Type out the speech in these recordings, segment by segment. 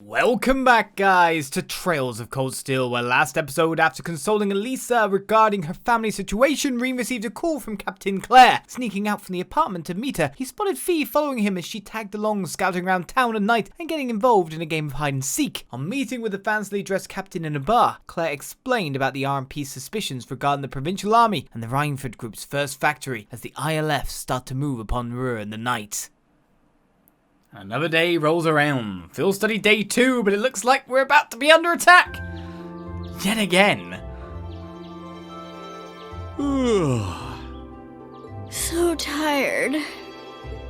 Welcome back, guys, to Trails of Cold Steel, where last episode, after consoling Elisa regarding her family situation, Rean received a call from Captain Claire. Sneaking out from the apartment to meet her, he spotted Fee following him as she tagged along, scouting around town at night and getting involved in a game of hide and seek. On meeting with the fancily dressed captain in a bar, Claire explained about the RMP's suspicions regarding the Provincial Army and the Rhineford Group's first factory as the ILF start to move upon Roer in the night. Another day rolls around. Field study day 2, but it looks like we're about to be under attack. Yet again. So tired.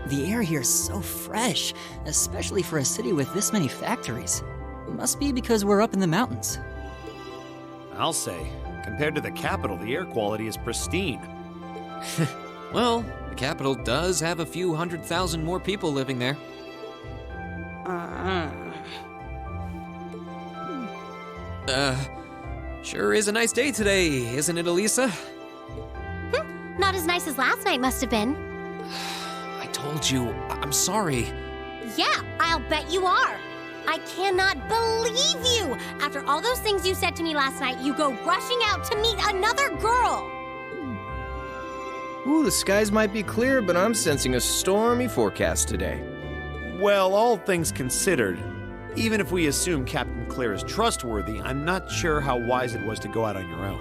The air here is so fresh, especially for a city with this many factories. Must be because we're up in the mountains. I'll say, compared to the capital, the air quality is pristine. Well, the capital does have a few 100,000 more people living there. Sure is a nice day today, isn't it, Elisa? Not as nice as last night must have been. I told you, I'm sorry. Yeah, I'll bet you are. I cannot believe you! After all those things you said to me last night, you go rushing out to meet another girl! Ooh, the skies might be clear, but I'm sensing a stormy forecast today. Well, all things considered, even if we assume Captain Claire is trustworthy, I'm not sure how wise it was to go out on your own.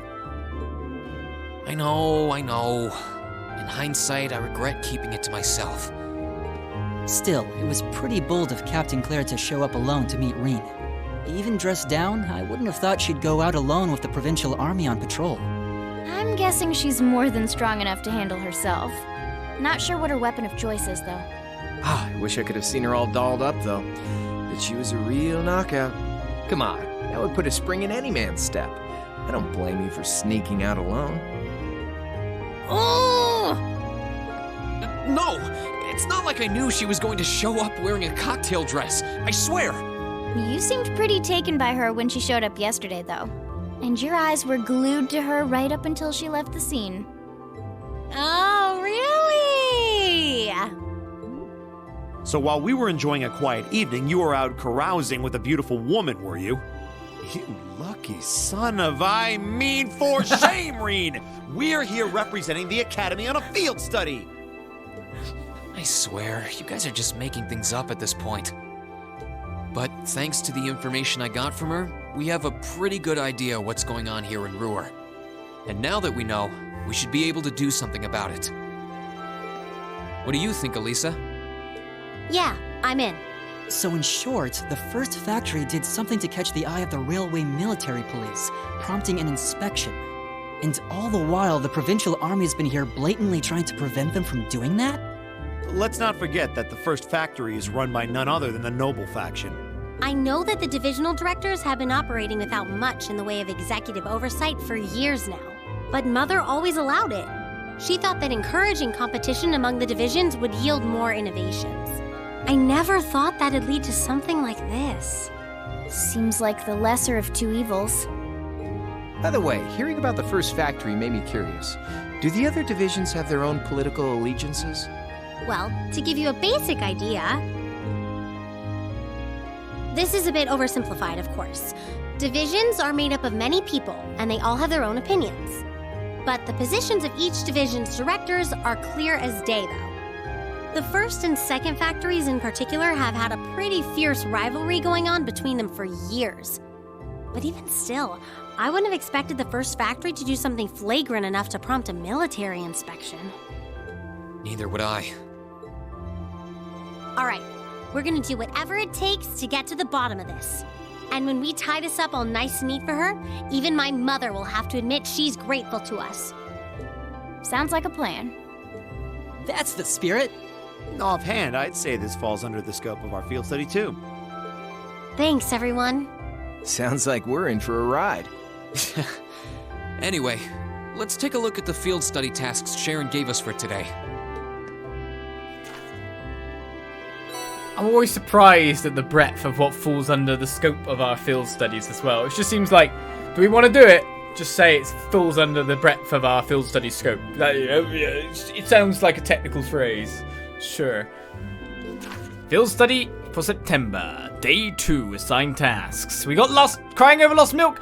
I know. In hindsight, I regret keeping it to myself. Still, it was pretty bold of Captain Claire to show up alone to meet Rean. Even dressed down, I wouldn't have thought she'd go out alone with the Provincial Army on patrol. I'm guessing she's more than strong enough to handle herself. Not sure what her weapon of choice is, though. I wish I could have seen her all dolled up, though. But she was a real knockout. Come on, that would put a spring in any man's step. I don't blame you for sneaking out alone. Oh! No! It's not like I knew she was going to show up wearing a cocktail dress. I swear! You seemed pretty taken by her when she showed up yesterday, though. And your eyes were glued to her right up until she left the scene. Oh, really? So while we were enjoying a quiet evening, you were out carousing with a beautiful woman, were you? You lucky son of for shame, Rean! We're here representing the Academy on a field study! I swear, you guys are just making things up at this point. But thanks to the information I got from her, we have a pretty good idea what's going on here in Roer. And now that we know, we should be able to do something about it. What do you think, Elisa? Yeah, I'm in. So in short, the first factory did something to catch the eye of the Railway Military Police, prompting an inspection. And all the while, the Provincial Army has been here blatantly trying to prevent them from doing that? Let's not forget that the first factory is run by none other than the Noble faction. I know that the divisional directors have been operating without much in the way of executive oversight for years now. But Mother always allowed it. She thought that encouraging competition among the divisions would yield more innovations. I never thought that'd lead to something like this. Seems like the lesser of two evils. By the way, hearing about the first factory made me curious. Do the other divisions have their own political allegiances? Well, to give you a basic idea, this is a bit oversimplified, of course. Divisions are made up of many people, and they all have their own opinions. But the positions of each division's directors are clear as day, though. The first and second factories in particular have had a pretty fierce rivalry going on between them for years. But even still, I wouldn't have expected the first factory to do something flagrant enough to prompt a military inspection. Neither would I. All right, we're gonna do whatever it takes to get to the bottom of this. And when we tie this up all nice and neat for her, even my mother will have to admit she's grateful to us. Sounds like a plan. That's the spirit. Offhand, I'd say this falls under the scope of our field study too. Thanks, everyone. Sounds like we're in for a ride. Anyway, let's take a look at the field study tasks Sharon gave us for today. I'm always surprised at the breadth of what falls under the scope of our field studies as well. It just seems like, do we want to do it? Just say it falls under the breadth of our field study scope. It sounds like a technical phrase. Sure. Field study for September. Day 2, assigned tasks. We got lost, crying over lost milk.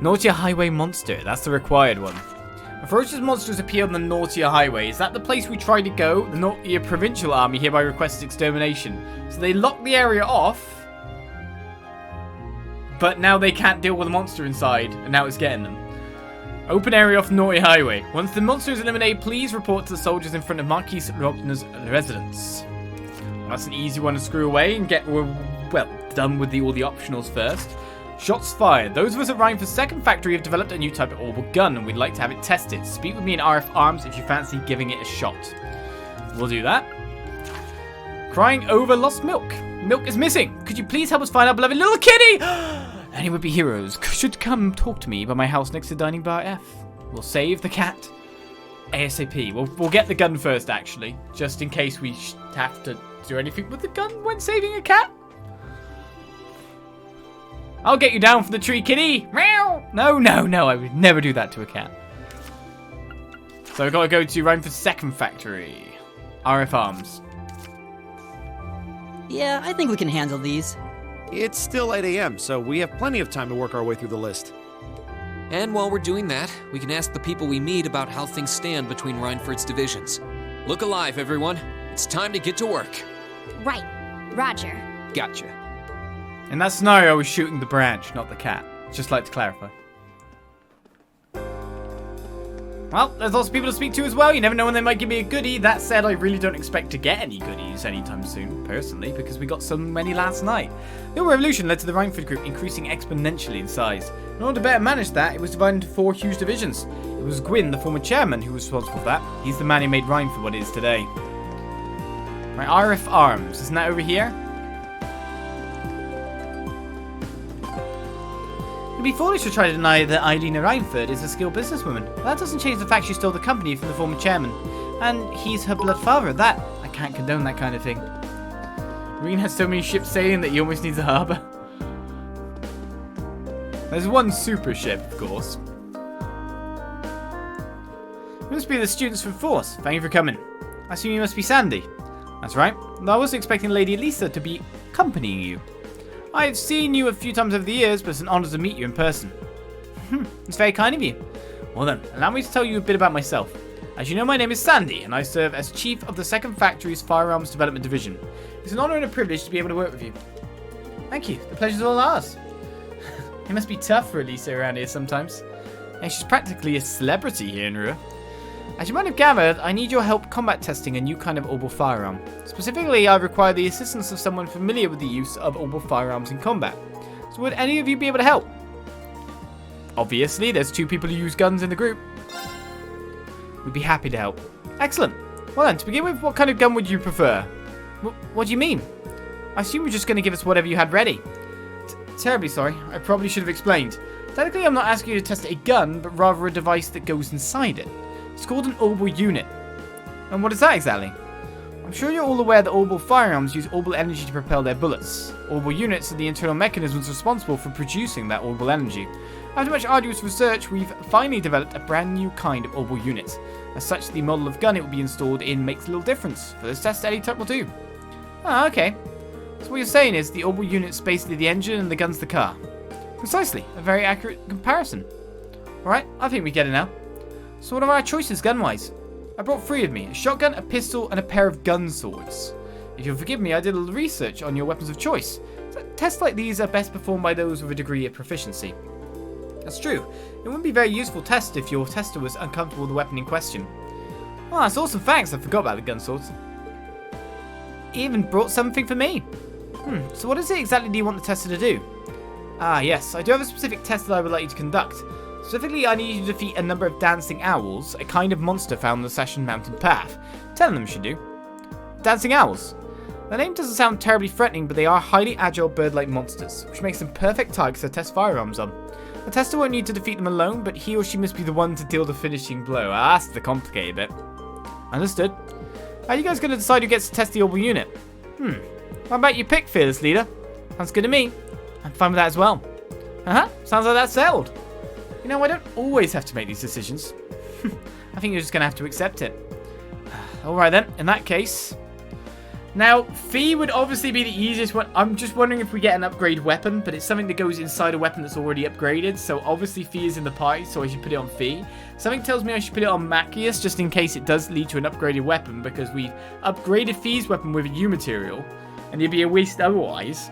Naughtier Highway monster, that's the required one. A ferocious monsters appear on the Naughtier Highway. Is that the place we tried to go? The Naughtier Provincial Army hereby requests extermination. So they locked the area off, but now they can't deal with the monster inside, and now it's getting them. Open area off Naughty Highway. Once the monster is eliminated, please report to the soldiers in front of Marquis Rogner's residence. Well, that's an easy one to screw away and get, well, done with all the optionals first. Shots fired. Those of us at Rhineford's second factory have developed a new type of orbital gun, and we'd like to have it tested. Speak with me in RF Arms if you fancy giving it a shot. We'll do that. Crying over lost milk. Milk is missing. Could you please help us find our beloved little kitty? Any would-be heroes should come talk to me by my house next to Dining Bar F. We'll save the cat ASAP. We'll get the gun first, actually, just in case we have to do anything with the gun when saving a cat. I'll get you down from the tree, kitty. Meow. No, I would never do that to a cat. So I've got to go to Rhineford's second factory. RF Arms. Yeah, I think we can handle these. It's still 8 a.m., so we have plenty of time to work our way through the list. And while we're doing that, we can ask the people we meet about how things stand between Rhineford's divisions. Look alive, everyone. It's time to get to work. Right. Roger. Gotcha. In that scenario, I was shooting the branch, not the cat. Just like to clarify. Well, there's lots of people to speak to as well. You never know when they might give me a goodie. That said, I really don't expect to get any goodies anytime soon, personally, because we got so many last night. The oil revolution led to the Rhineford group increasing exponentially in size. In order to better manage that, it was divided into 4 huge divisions. It was Gwyn, the former chairman, who was responsible for that. He's the man who made Rhineford what it is today. Right, RF Arms. Isn't that over here? It'd be foolish to try to deny that Eilina Rhineford is a skilled businesswoman. But that doesn't change the fact she stole the company from the former chairman. And he's her blood father. That, I can't condone that kind of thing. Rean has so many ships sailing that he almost needs a harbour. There's one super ship, of course. It must be the students from Thors. Thank you for coming. I assume you must be Sandy. That's right. I wasn't expecting Lady Elisa to be accompanying you. I've seen you a few times over the years, but it's an honor to meet you in person. It's very kind of you. Well then, allow me to tell you a bit about myself. As you know, my name is Sandy, and I serve as Chief of the 2nd Factory's Firearms Development Division. It's an honor and a privilege to be able to work with you. Thank you. The pleasure's all ours. It must be tough for Elisa around here sometimes. And she's practically a celebrity here in Roer. As you might have gathered, I need your help combat testing a new kind of orbital firearm. Specifically, I require the assistance of someone familiar with the use of orbital firearms in combat. So would any of you be able to help? Obviously, there's 2 people who use guns in the group. We'd be happy to help. Excellent. Well then, to begin with, what kind of gun would you prefer? What do you mean? I assume you're just going to give us whatever you had ready. Terribly sorry. I probably should have explained. Technically, I'm not asking you to test a gun, but rather a device that goes inside it. It's called an orbital unit. And what is that exactly? I'm sure you're all aware that orbital firearms use orbital energy to propel their bullets. Orbital units are the internal mechanisms responsible for producing that orbital energy. After much arduous research, we've finally developed a brand new kind of orbital unit. As such, the model of gun it will be installed in makes little difference. For this test, any type will do. Ah, okay. So what you're saying is the orbital unit's basically the engine and the gun's the car. Precisely. A very accurate comparison. Alright, I think we get it now. So what are our choices gun-wise? I brought 3 with me. A shotgun, a pistol, and a pair of gun swords. If you'll forgive me, I did a little research on your weapons of choice. So tests like these are best performed by those with a degree of proficiency. That's true. It wouldn't be a very useful test if your tester was uncomfortable with the weapon in question. Oh, that's awesome. Thanks. I forgot about the gun swords. He even brought something for me. So what is it exactly do you want the tester to do? Ah, yes. I do have a specific test that I would like you to conduct. Specifically, I need you to defeat a number of dancing owls, a kind of monster found on the Session Mountain path. 10 of them should do. Dancing owls. The name doesn't sound terribly threatening, but they are highly agile bird-like monsters, which makes them perfect targets to test firearms on. The tester won't need to defeat them alone, but he or she must be the one to deal the finishing blow. Ah, that's the complicated bit. Understood. How are you guys going to decide who gets to test the orbital unit? How about you pick, fearless leader? Sounds good to me. I'm fine with that as well. Sounds like that's settled. You know, I don't always have to make these decisions. I think you're just going to have to accept it. Alright then, in that case, Now, Fee would obviously be the easiest one. I'm just wondering if we get an upgrade weapon, but it's something that goes inside a weapon that's already upgraded. So obviously Fee is in the party, so I should put it on Fee. Something tells me I should put it on Macius, just in case it does lead to an upgraded weapon, because we've upgraded Fee's weapon with a U material, and it'd be a waste otherwise.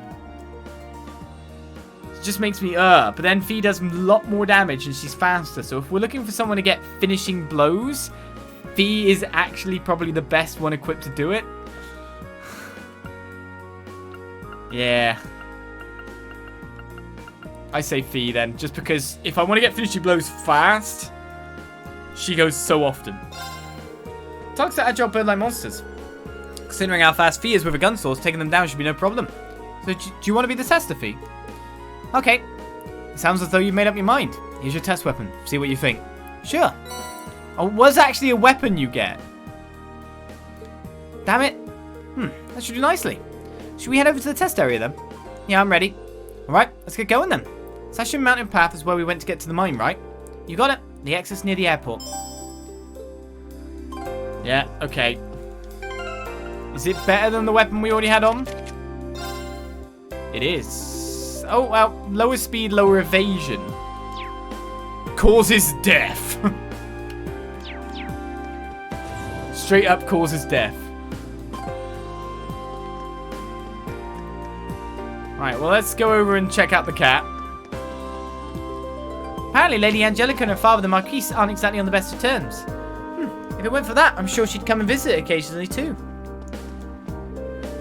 It just makes me, but then Fee does a lot more damage and she's faster. So if we're looking for someone to get finishing blows, Fee is actually probably the best one equipped to do it. Yeah. I say Fee then, just because if I want to get finishing blows fast, she goes so often. Targets are agile bird-like monsters. Considering how fast Fee is with a gun source, taking them down should be no problem. So do you want to be the tester, Fee? Okay. It sounds as though you've made up your mind. Here's your test weapon. See what you think. Sure. Oh, it was actually a weapon you get. Damn it. That should do nicely. Should we head over to the test area then? Yeah, I'm ready. Alright, let's get going then. Sasha Mountain Path is where we went to get to the mine, right? You got it. The exit's near the airport. Yeah, okay. Is it better than the weapon we already had on? It is. Oh, well, lower speed, lower evasion. Causes death. Straight up causes death. Alright, well, let's go over and check out the cat. Apparently, Lady Angelica and her father, the Marquise, aren't exactly on the best of terms. If it weren't for that, I'm sure she'd come and visit occasionally, too.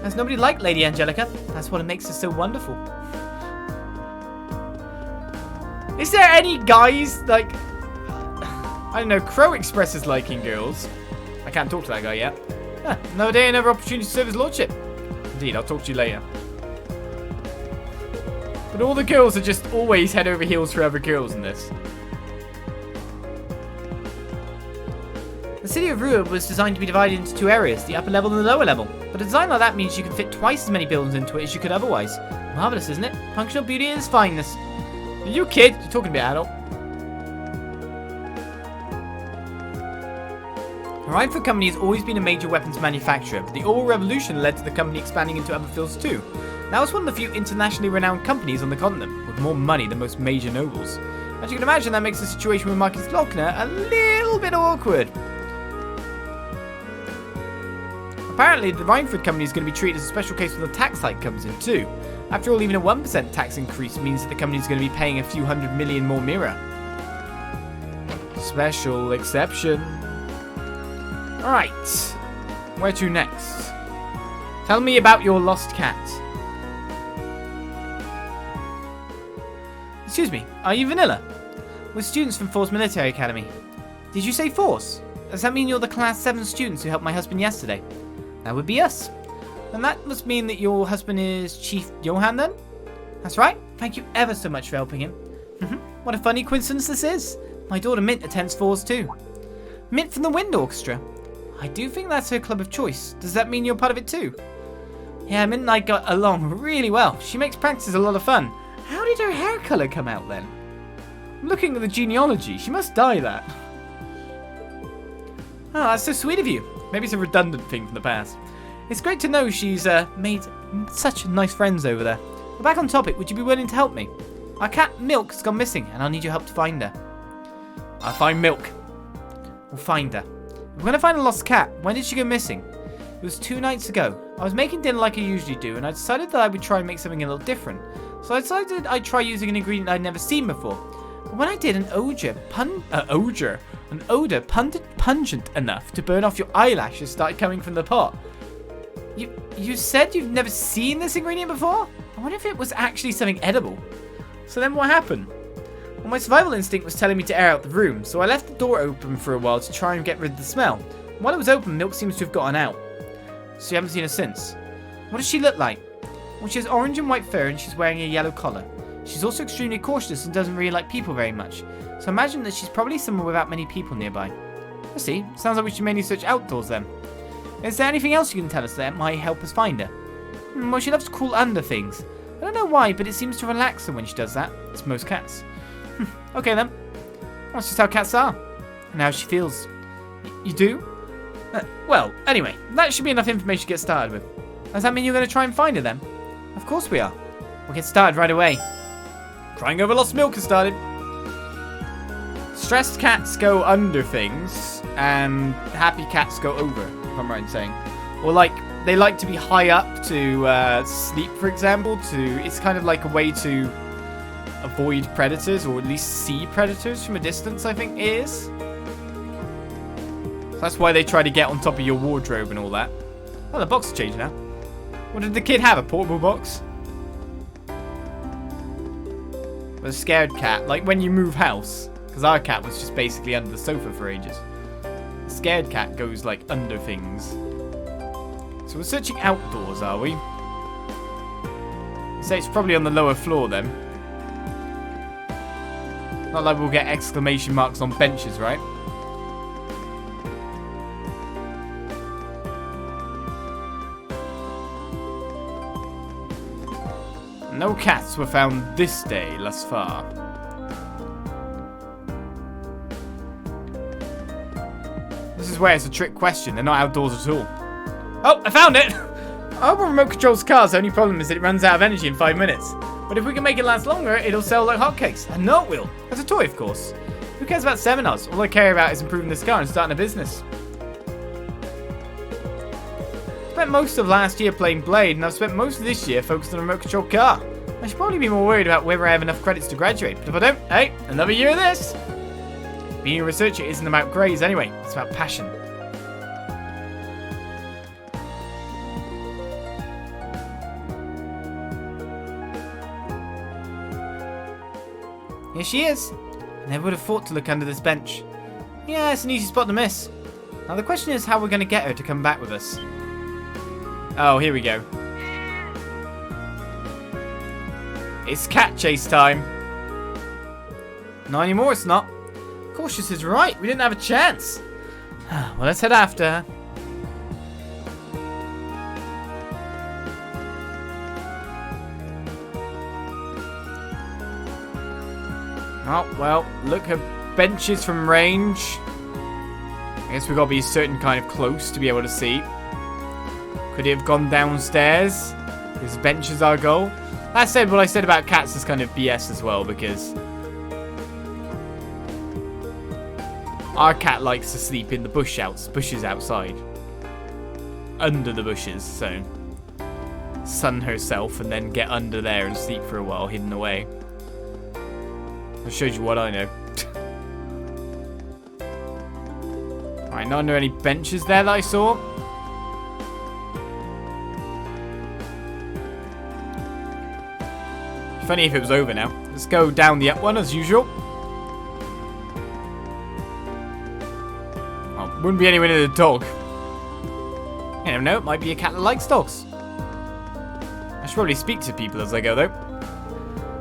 There's nobody like Lady Angelica. That's what makes her so wonderful. Is there any guys, like... I don't know, Crow expresses liking girls. I can't talk to that guy yet. Another day, another opportunity to serve his lordship. Indeed, I'll talk to you later. But all the girls are just always head over heels for other girls in this. The city of Roer was designed to be divided into two areas, the upper level and the lower level. But a design like that means you can fit twice as many buildings into it as you could otherwise. Marvelous, isn't it? Functional beauty at its finest. Are you a kid? You're talking to be adult. The Rhineford Company has always been a major weapons manufacturer, but the Oil Revolution led to the company expanding into other fields too. Now it's one of the few internationally renowned companies on the continent, with more money than most major nobles. As you can imagine, that makes the situation with Marquis Lochner a little bit awkward. Apparently, the Rhineford Company is going to be treated as a special case when the tax hike comes in too. After all, even a 1% tax increase means that the company is going to be paying a few $100 million more mirror. Special exception. Alright, where to next? Tell me about your lost cat. Excuse me, are you Vanilla? We're students from Thors Military Academy. Did you say Thors? Does that mean you're the class 7 students who helped my husband yesterday? That would be us. Then that must mean that your husband is Chief Johan then? That's right, thank you ever so much for helping him. What a funny coincidence this is. My daughter Mint attends Thors too. Mint from the Wind Orchestra. I do think that's her club of choice. Does that mean you're part of it too? Yeah, Mint and I got along really well. She makes practice a lot of fun. How did her hair colour come out then? I'm looking at the genealogy. She must dye that. Oh, that's so sweet of you. Maybe it's a redundant thing from the past. It's great to know she's made such nice friends over there. But back on topic, would you be willing to help me? Our cat Milk has gone missing and I'll need your help to find her. I'll find Milk. We'll find her. We're going to find a lost cat. When did she go missing? It was 2 nights ago. I was making dinner like I usually do, and I decided that I would try and make something a little different. So I decided I'd try using an ingredient I'd never seen before. But when I did, an odor pungent enough to burn off your eyelashes started coming from the pot. You said you've never seen this ingredient before? I wonder if it was actually something edible. So then what happened? Well, my survival instinct was telling me to air out the room, so I left the door open for a while to try and get rid of the smell. While it was open, Milk seems to have gotten out. So you haven't seen her since. What does she look like? Well, she has orange and white fur and she's wearing a yellow collar. She's also extremely cautious and doesn't really like people very much. So imagine that she's probably somewhere without many people nearby. I see. Sounds like we should mainly search outdoors then. Is there anything else you can tell us that might help us find her? Well, she loves to crawl under things. I don't know why, but it seems to relax her when she does that. It's most cats. Okay then. That's just how cats are. And how she feels. You do? Well, anyway, that should be enough information to get started with. Does that mean you're going to try and find her then? Of course we are. We'll get started right away. Crying over lost milk has started. Stressed cats go under things, and happy cats go over, if I'm right in saying. Or like, they like to be high up to sleep, for example. It's kind of like a way to avoid predators, or at least see predators from a distance, I think it is. So that's why they try to get on top of your wardrobe and all that. Oh, the box has changed now. What did the kid have? A portable box? A scared cat, like when you move house. Because our cat was just basically under the sofa for ages. A scared cat goes like under things. So we're searching outdoors, are we? So it's probably on the lower floor then. Not like we'll get exclamation marks on benches, right? No cats were found this day thus far. This is where it's a trick question. They're not outdoors at all. Oh, I found it! Our remote controls cars. The only problem is that it runs out of energy in 5 minutes. But if we can make it last longer, it'll sell like hotcakes. I know it will. As a toy, of course. Who cares about seminars? All I care about is improving this car and starting a business. Spent most of last year playing Blade, and I've spent most of this year focused on a remote control car. I should probably be more worried about whether I have enough credits to graduate, but if I don't, hey, another year of this! Being a researcher isn't about grades anyway, it's about passion. Here she is. I never would have thought to look under this bench. Yeah, it's an easy spot to miss. Now the question is how we're going to get her to come back with us. Oh, here we go. It's cat chase time. Not anymore, it's not. Cautious is right. We didn't have a chance. Well, let's head after her. Oh, well, look, her benches from range. I guess we've got to be a certain kind of close to be able to see. Could it have gone downstairs? His bench is our goal. That said, what I said about cats is kind of BS as well, because our cat likes to sleep in the bushes outside. Under the bushes, so sun herself and then get under there and sleep for a while, hidden away. I showed you what I know. Alright, not under any benches there that I saw. Funny if it was over now. Let's go down the up one as usual. Oh, wouldn't be anyone in a dog. You never know, it might be a cat that likes dogs. I should probably speak to people as I go though.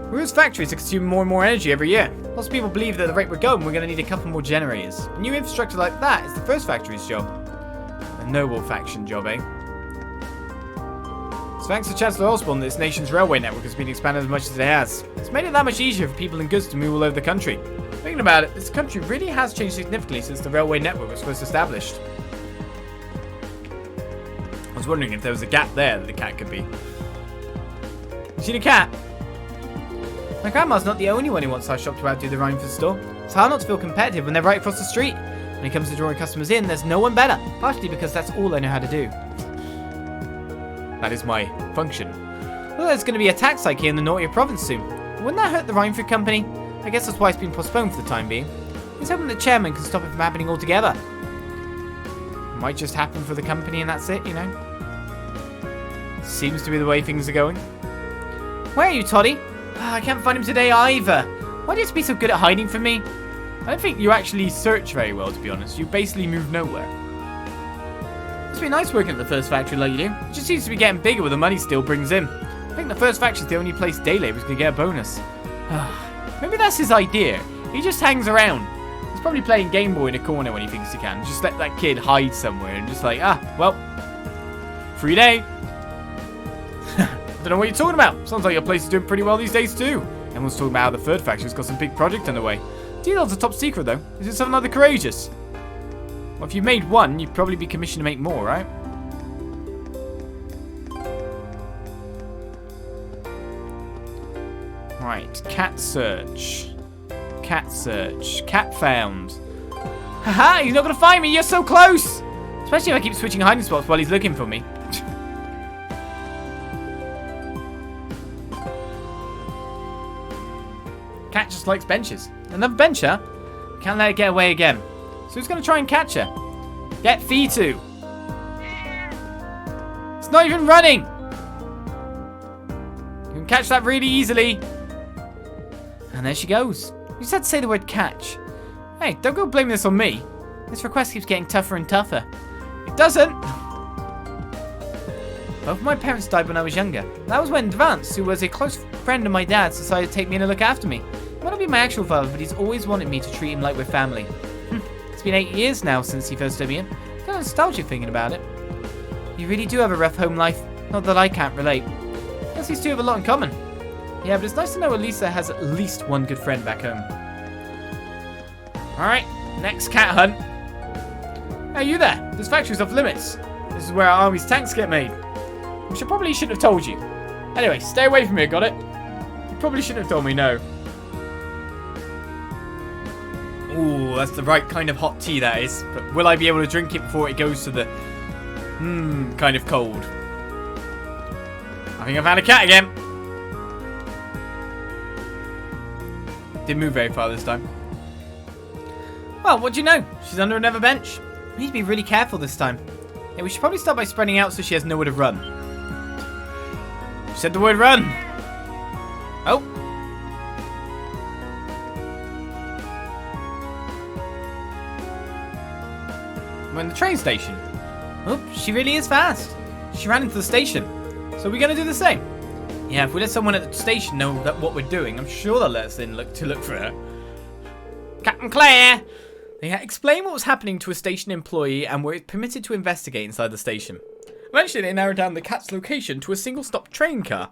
Roer's factories are consuming more and more energy every year. Lots of people believe that at the rate we're going, we're going to need a couple more generators. A new infrastructure like that is the first factory's job. A noble faction job, eh? So thanks to Chancellor Osborne, this nation's railway network has been expanded as much as it has. It's made it that much easier for people and goods to move all over the country. Thinking about it, this country really has changed significantly since the railway network was first established. I was wondering if there was a gap there that the cat could be. You seen a cat? My grandma's not the only one who wants our shop to outdo the Rhineford store. It's hard not to feel competitive when they're right across the street. When it comes to drawing customers in, there's no one better. Partially because that's all I know how to do. That is my function. Well, there's going to be a tax hike here in the Naughtier province soon. Wouldn't that hurt the Rhineford company? I guess that's why it's been postponed for the time being. He's hoping the chairman can stop it from happening altogether. Might just happen for the company and that's it, you know. Seems to be the way things are going. Where are you, Toddy? I can't find him today either. Why do you have to be so good at hiding from me? I don't think you actually search very well, to be honest. You basically move nowhere. It's been nice working at the first factory like you do. It just seems to be getting bigger with the money still brings in. I think the first factory's the only place day labor's gonna get a bonus. Maybe that's his idea. He just hangs around. He's probably playing Game Boy in a corner when he thinks he can. Just let that kid hide somewhere and just like, well, free day. Don't know what you're talking about. Sounds like your place is doing pretty well these days too. Everyone's talking about how the third factory's got some big project underway. Details are top secret though. Is it something like the Courageous? Well, if you made one, you'd probably be commissioned to make more, right? Right, cat search. Cat search. Cat found. Haha, he's not gonna find me, you're so close! Especially if I keep switching hiding spots while he's looking for me. Cat just likes benches. Another bencher? Can't let it get away again. So who's gonna try and catch her? Get Fitu. It's not even running! You can catch that really easily. And there she goes. You just had to say the word catch. Hey, don't go blaming this on me. This request keeps getting tougher and tougher. It doesn't! Both of my parents died when I was younger. That was when Vance, who was a close friend of my dad's, decided to take me in and look after me. He might not be my actual father, but he's always wanted me to treat him like we're family. It's been 8 years now since he first took me in. Kind of nostalgic thinking about it. You really do have a rough home life. Not that I can't relate. I guess these two have a lot in common. Yeah, but it's nice to know Elisa has at least one good friend back home. Alright, next cat hunt. Hey, you there. This factory's off limits. This is where our army's tanks get made. Which I probably shouldn't have told you. Anyway, stay away from here, got it? You probably shouldn't have told me no. Ooh, that's the right kind of hot tea, that is. But will I be able to drink it before it goes to the... kind of cold? I think I found a cat again. Didn't move very far this time. Well, what do you know? She's under another bench. We need to be really careful this time. Yeah, we should probably start by spreading out so she has nowhere to run. She said the word run. Oh. We're in the train station. Oh, she really is fast. She ran into the station. So we're going to do the same. Yeah, if we let someone at the station know that what we're doing, I'm sure they'll let us in to look for her. Captain Claire! They explained what was happening to a station employee and were permitted to investigate inside the station. Eventually, they narrowed down the cat's location to a single-stop train car.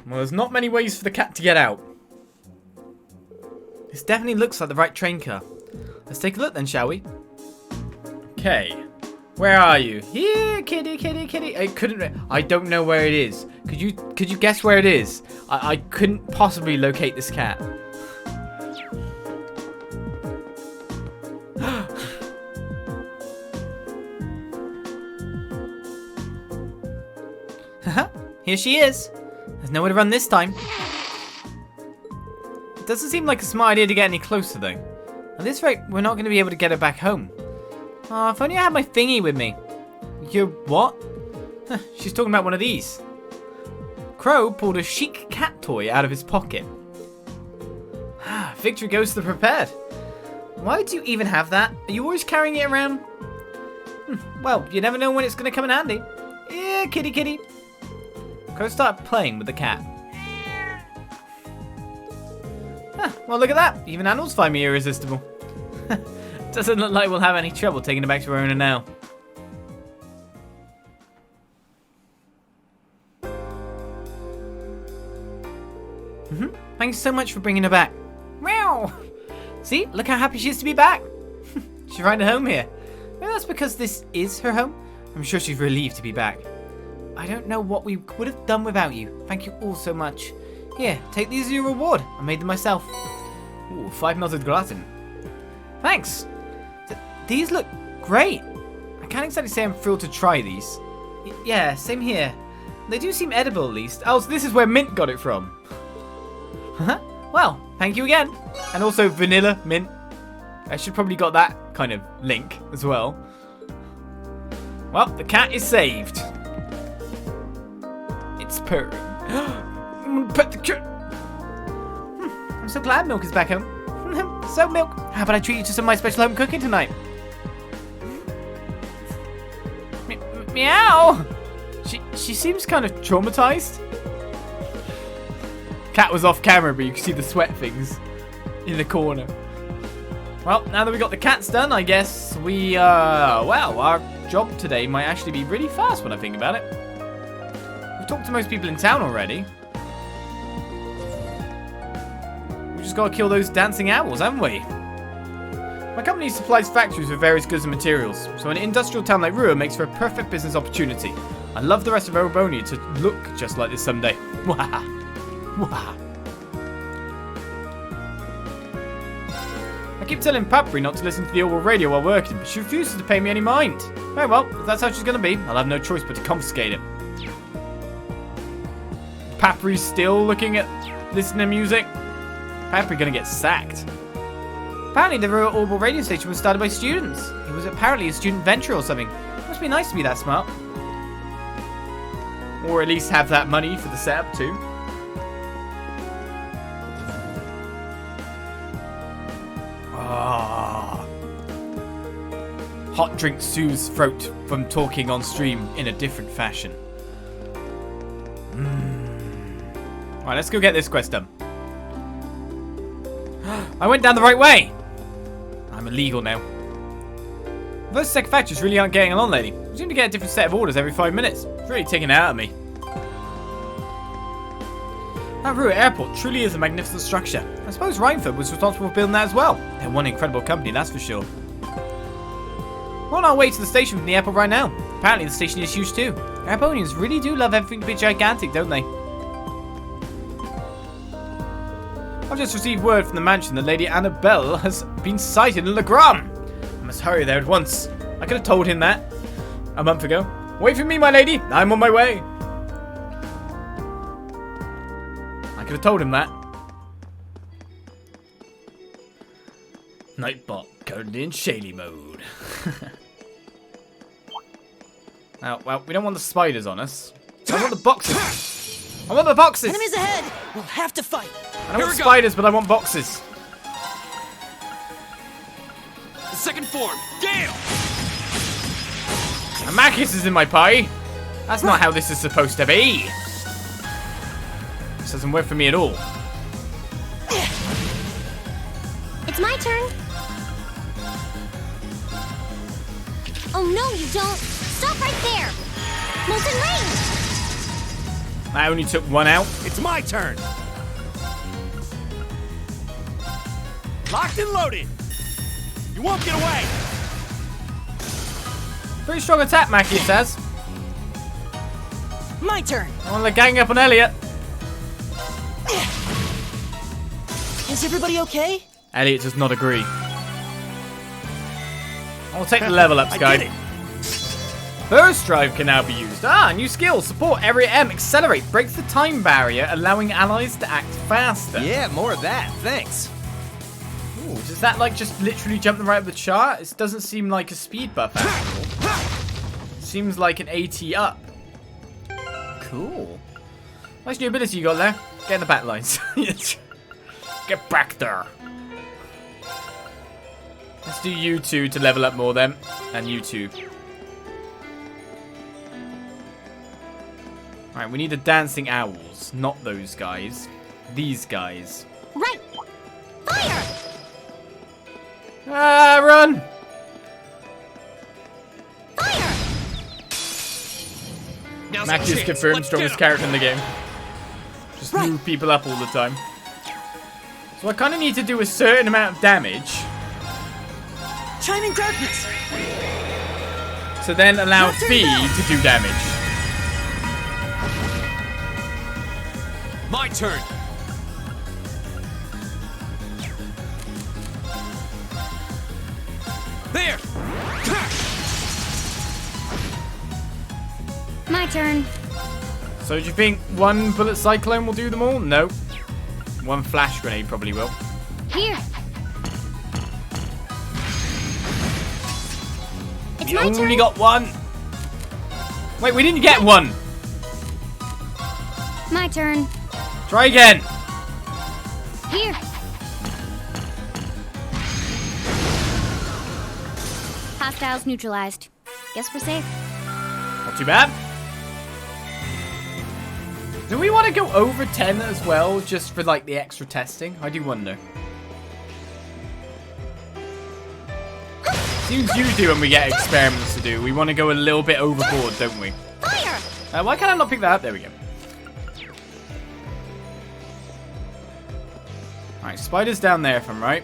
Well, there's not many ways for the cat to get out. This definitely looks like the right train car. Let's take a look then, shall we? Okay. Where are you? Here, kitty, kitty, kitty. I don't know where it is. Could you guess where it is? I couldn't possibly locate this cat. Haha, here she is. There's nowhere to run this time. It doesn't seem like a smart idea to get any closer though. At this rate, we're not going to be able to get her back home. Oh, if only I had my thingy with me. Your what? Huh, she's talking about one of these. Crow pulled a chic cat toy out of his pocket. Victory goes to the prepared. Why would you even have that? Are you always carrying it around? Well, you never know when it's going to come in handy. Yeah, kitty kitty. Crow started playing with the cat. Well, look at that. Even animals find me irresistible. Doesn't look like we'll have any trouble taking it back to our owner now. Thanks so much for bringing her back. Meow! See? Look how happy she is to be back. She's right at home here. Maybe that's because this is her home. I'm sure she's relieved to be back. I don't know what we would have done without you. Thank you all so much. Here, take these as your reward. I made them myself. Ooh, 5 melted gratin. Thanks. These look great. I can't exactly say I'm thrilled to try these. Yeah, same here. They do seem edible at least. Oh, so this is where Mint got it from. Well, thank you again. And also vanilla, mint. I should probably got that kind of link as well. Well, the cat is saved. It's purring. Put the cat. I'm so glad Milk is back home. So, Milk, how about I treat you to some of my special home cooking tonight? Meow! She seems kind of traumatized. Cat was off camera, but you can see the sweat things in the corner. Well, now that we got the cats done, I guess we, well, our job today might actually be really fast when I think about it. We've talked to most people in town already. We just gotta kill those dancing owls, haven't we? My company supplies factories with various goods and materials, so an industrial town like Roer makes for a perfect business opportunity. I'd love the rest of Erebonia to look just like this someday. Wah! Wah! I keep telling Papri not to listen to the oral radio while working, but she refuses to pay me any mind. Very well, if that's how she's going to be, I'll have no choice but to confiscate it. Papri's still looking at listening to music. Papri going to get sacked. Apparently the Roer Oral radio station was started by students. It was apparently a student venture or something. It must be nice to be that smart. Or at least have that money for the setup too. Ah. Hot drink soothes throat from talking on stream in a different fashion. Alright, let's go get this quest done. I went down the right way! I'm illegal now. Those second factories really aren't getting along lately. We seem to get a different set of orders every 5 minutes. It's really taking it out of me. That Roer airport truly is a magnificent structure. I suppose Reinford was responsible for building that as well. They're one incredible company, that's for sure. We're on our way to the station from the airport right now. Apparently the station is huge too. Erebonians really do love everything to be gigantic, don't they? I've just received word from the mansion that Lady Annabelle has been sighted in Legram. I must hurry there at once. I could have told him that a month ago. Wait for me, my lady. I'm on my way. I could have told him that. Nightbot currently in shady mode. Oh, well, we don't want the spiders on us. I want the boxes. I want the boxes. Enemies ahead. We'll have to fight. I don't want spiders, but I want boxes. Second form, Gale! Amakis is in my pie. That's not how this is supposed to be. This doesn't work for me at all. It's my turn. Oh no, you don't. Stop right there. Molten range. I only took one out. It's my turn. Locked and loaded. You won't get away. Pretty strong attack, Mackie, it says. My turn. I want to gang up on Elliot. Is everybody okay? Elliot does not agree. I'll take the level ups, guy. Burst drive can now be used. Ah, new skill. Support area M. Accelerate. Breaks the time barrier, allowing allies to act faster. Yeah, more of that. Thanks. Ooh, does that like just literally jump them right up the chart? It doesn't seem like a speed buff after all. Seems like an AT up. Cool. Nice new ability you got there. Get in the back lines. Get back there. Let's do you two to level up more then. And you two. Alright, we need the dancing owls. Not those guys. These guys. Right. Fire. Ah, run! Fire. Mackie is confirmed strongest character in the game. Just move people up all the time. So I kind of need to do a certain amount of damage. Chiming darkness. To then allow Fee to do damage. My turn. There. My turn. So do you think one bullet cyclone will do them all? No. One flash grenade probably will. Here. It's You my only turn. got one. Wait, we didn't get one. My turn. Try again. Here. Hostiles neutralized. Guess we're safe. Not too bad. Do we want to go over 10 as well, just for like the extra testing? I do wonder. Seems you do when we get experiments to do. We want to go a little bit overboard, don't we? Fire. Why can't I not pick that up? There we go. Alright, spider's down there if I'm right.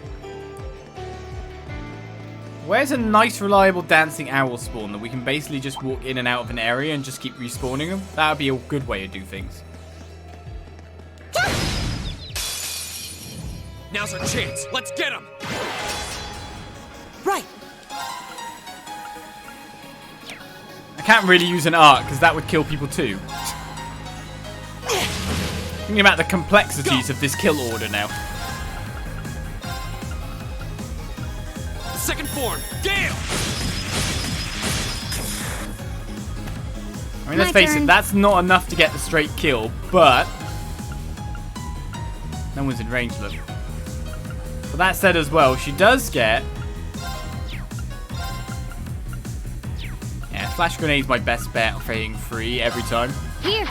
Where's a nice, reliable dancing owl spawn that we can basically just walk in and out of an area and just keep respawning them? That would be a good way to do things. Now's our chance. Let's get him. Right. I can't really use an arc because that would kill people too. Thinking about the complexities of this kill order now. Second form, Gale! I mean, let's face it, that's not enough to get the straight kill, but no one's in range, look. But that said as well, she does get... Yeah, flash grenade's my best bet for hitting free every time. Here.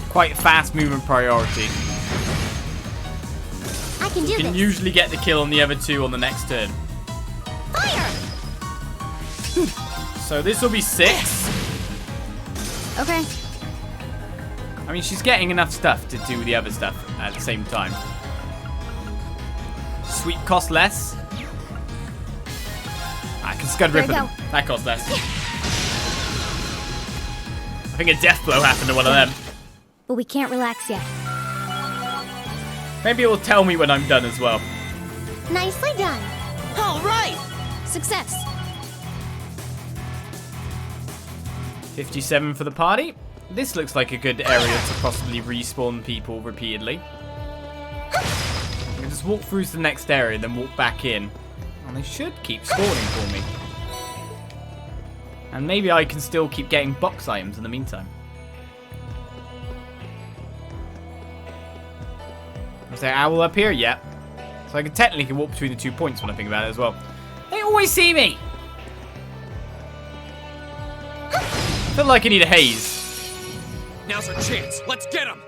Quite fast movement priority. I can do You can this. usually get the kill on the other two on the next turn. Fire! So this will be 6. Okay. I mean, she's getting enough stuff to do the other stuff at the same time. Sweep costs less. I can scud rip There them. you go. That costs less. I think a death blow happened to one of them. But we can't relax yet. Maybe it will tell me when I'm done as well. Nicely done. All right. Success. 57 for the party. This looks like a good area to possibly respawn people repeatedly. I can just walk through to the next area, then walk back in. And they should keep spawning for me. And maybe I can still keep getting box items in the meantime. Is there an owl up here? Yep. So I can technically walk between the 2 points when I think about it as well. They always see me! I feel like I need a haze. Now's our chance. Let's get him.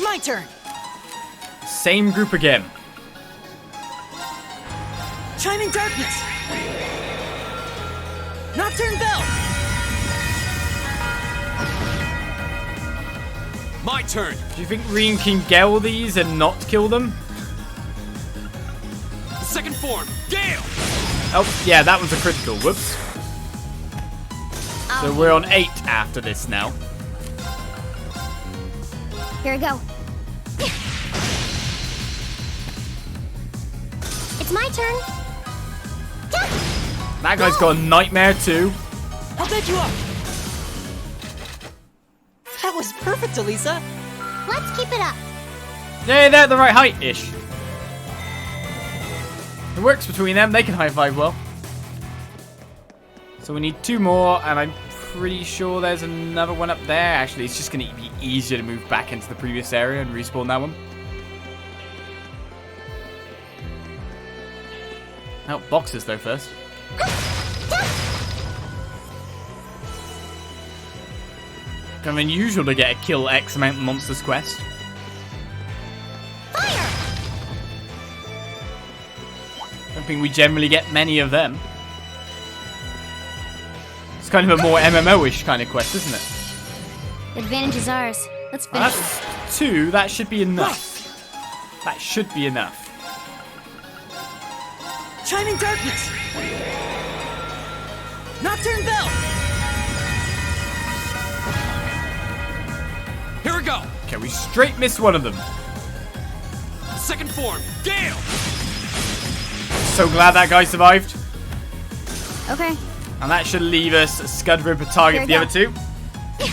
My turn. Same group again. Chiming darkness. Nocturne bell. My turn. Do you think Rean can gel these and not kill them? Second form, Gale! Oh, yeah, that was a critical. Whoops. So we're on 8 after this now. Here we go. It's my turn. That guy's got a nightmare too. I'll bed you up. That was perfect, Elisa. Let's keep it up. Yeah, they're at the right height-ish. It works between them. They can high-five well. So we need 2 more, and I'm pretty sure there's another one up there. Actually, it's just going to be easier to move back into the previous area and respawn that one. Oh, boxes though first. Kind of unusual to get a kill X amount monsters quest. Fire! Don't think we generally get many of them. It's kind of a more MMO-ish kind of quest, isn't it? Advantage is ours. Let's finish it. That's 2. That should be enough. That should be enough. Chiming darkness. Nocturne bell. Here we go. Okay, we straight missed one of them. Second form, Gale! So glad that guy survived. Okay. And that should leave us a Scud Ripper target for the Here other we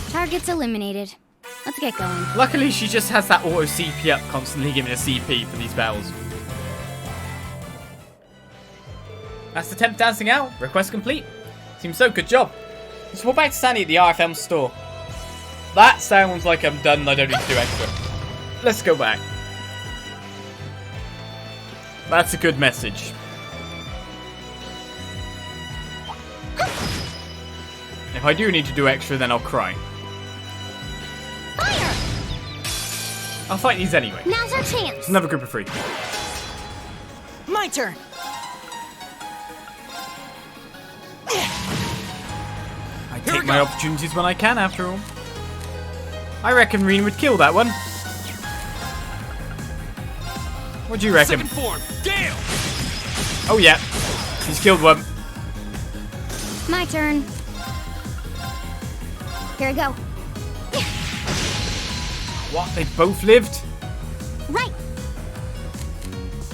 2. Targets eliminated. Let's get going. Luckily, she just has that auto CP up, constantly giving a CP for these battles. That's the 10th dancing out. Request complete. Seems so. Good job. Let's walk back to Sandy at the RFM store. That sounds like I'm done and I don't need to do extra. Let's go back. That's a good message. If I do need to do extra, then I'll cry. Fire! I'll fight these anyway. Now's our chance. It's another group of 3. My turn. I take my opportunities when I can, after all. I reckon Rean would kill that one. What do you reckon? Second form, Gale! Oh yeah, he's killed one. My turn. Here I go. What? They both lived? Right.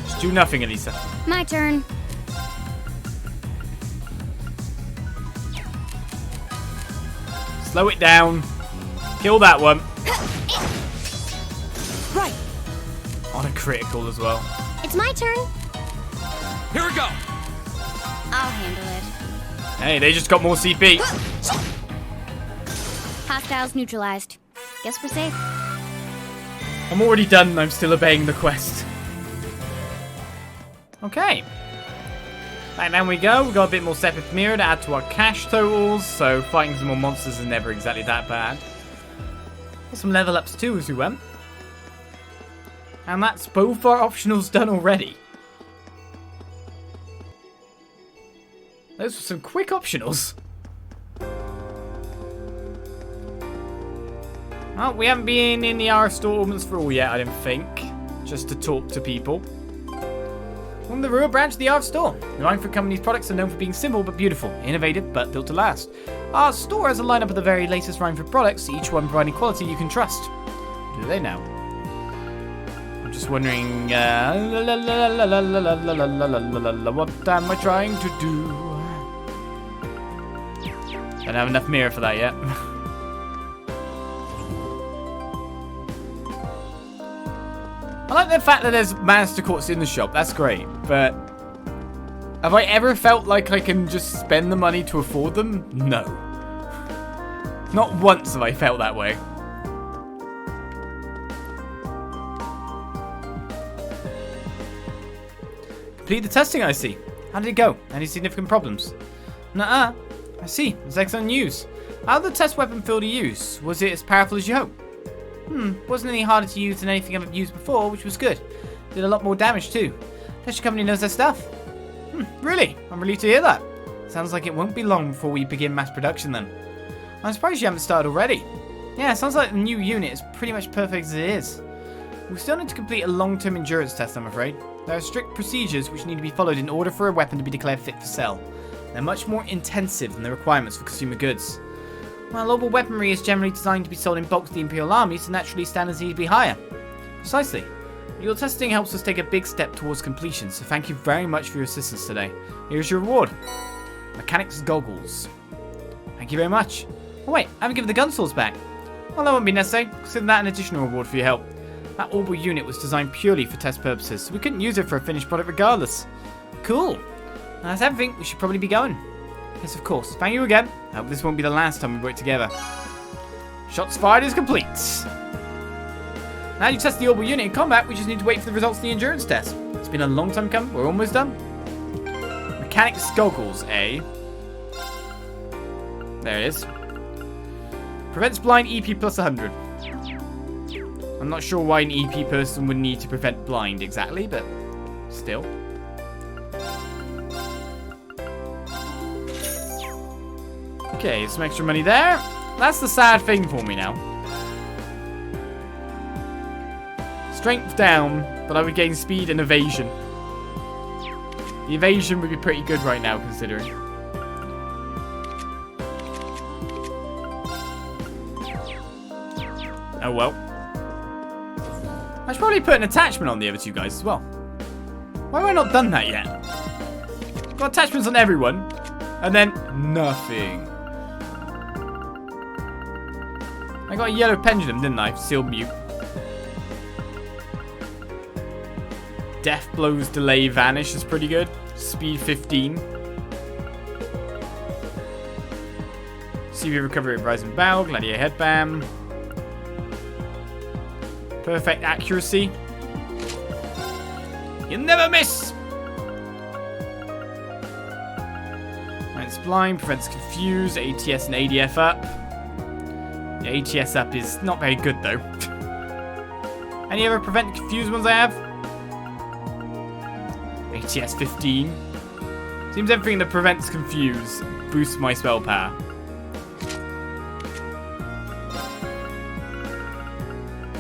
Just do nothing, Elisa. My turn. Slow it down. Kill that one. Right. On a critical as well. It's my turn. Here we go! I'll handle it. Hey, they just got more CP. Hostiles neutralized. Guess we're safe. I'm already done and I'm still obeying the quest. Okay. Back down we go. We've got a bit more Sepith Mirror to add to our cash totals, so fighting some more monsters is never exactly that bad. Got some level ups too as we went. And that's both our optionals done already. Those were some quick optionals. Well, we haven't been in the Hour Store almost for all yet, I don't think. Just to talk to people. From the Roer branch of the Art Store. The Rhineford Company's products are known for being simple but beautiful, innovative but built to last. Our store has a lineup of the very latest Rhineford products, each one providing quality you can trust. Do they now? I'm just wondering, what am I trying to do? Don't have enough mirror for that yet. I like the fact that there's Master Quartz in the shop, that's great, but have I ever felt like I can just spend the money to afford them? No. Not once have I felt that way. Complete the testing, I see. How did it go? Any significant problems? Nuh-uh. I see. That's excellent news. How did the test weapon feel to use? Was it as powerful as you hoped? Wasn't any harder to use than anything I've used before, which was good. Did a lot more damage too. Your company knows their stuff. Really? I'm relieved to hear that. Sounds like it won't be long before we begin mass production then. I'm surprised you haven't started already. Yeah, sounds like the new unit is pretty much perfect as it is. We still need to complete a long-term endurance test, I'm afraid. There are strict procedures which need to be followed in order for a weapon to be declared fit for sale. They're much more intensive than the requirements for consumer goods. While all weaponry is generally designed to be sold in bulk to the Imperial Army, so naturally standards need to be higher. Precisely. Your testing helps us take a big step towards completion, so thank you very much for your assistance today. Here's your reward. Mechanics Goggles. Thank you very much. Oh wait, I haven't given the gun swords back. Well, that won't be necessary. Consider that an additional reward for your help. That orbital unit was designed purely for test purposes, so we couldn't use it for a finished product regardless. Cool. That's everything. We should probably be going. Yes, of course. Thank you again. I hope this won't be the last time we work together. Shots fired is complete. Now you test the orbital unit in combat, we just need to wait for the results of the endurance test. It's been a long time coming. We're almost done. Mechanics Goggles, eh? There it is. Prevents blind EP plus 100. I'm not sure why an EP person would need to prevent blind exactly, but still. Okay, some extra money there. That's the sad thing for me now. Strength down, but I would gain speed and evasion. The evasion would be pretty good right now, considering. Oh well. I should probably put an attachment on the other two guys as well. Why have I not done that yet? Got attachments on everyone, and then nothing. I got a yellow pendulum, didn't I? Seal mute. Death blows, delay, vanish is pretty good. Speed 15. CV recovery of rising bow, gladiator headband. Perfect accuracy. You'll never miss! It's blind, prevents confuse, ATS and ADF up. The ATS up is not very good though. Any other prevent confuse ones I have? ATS 15. Seems everything that prevents confuse boosts my spell power.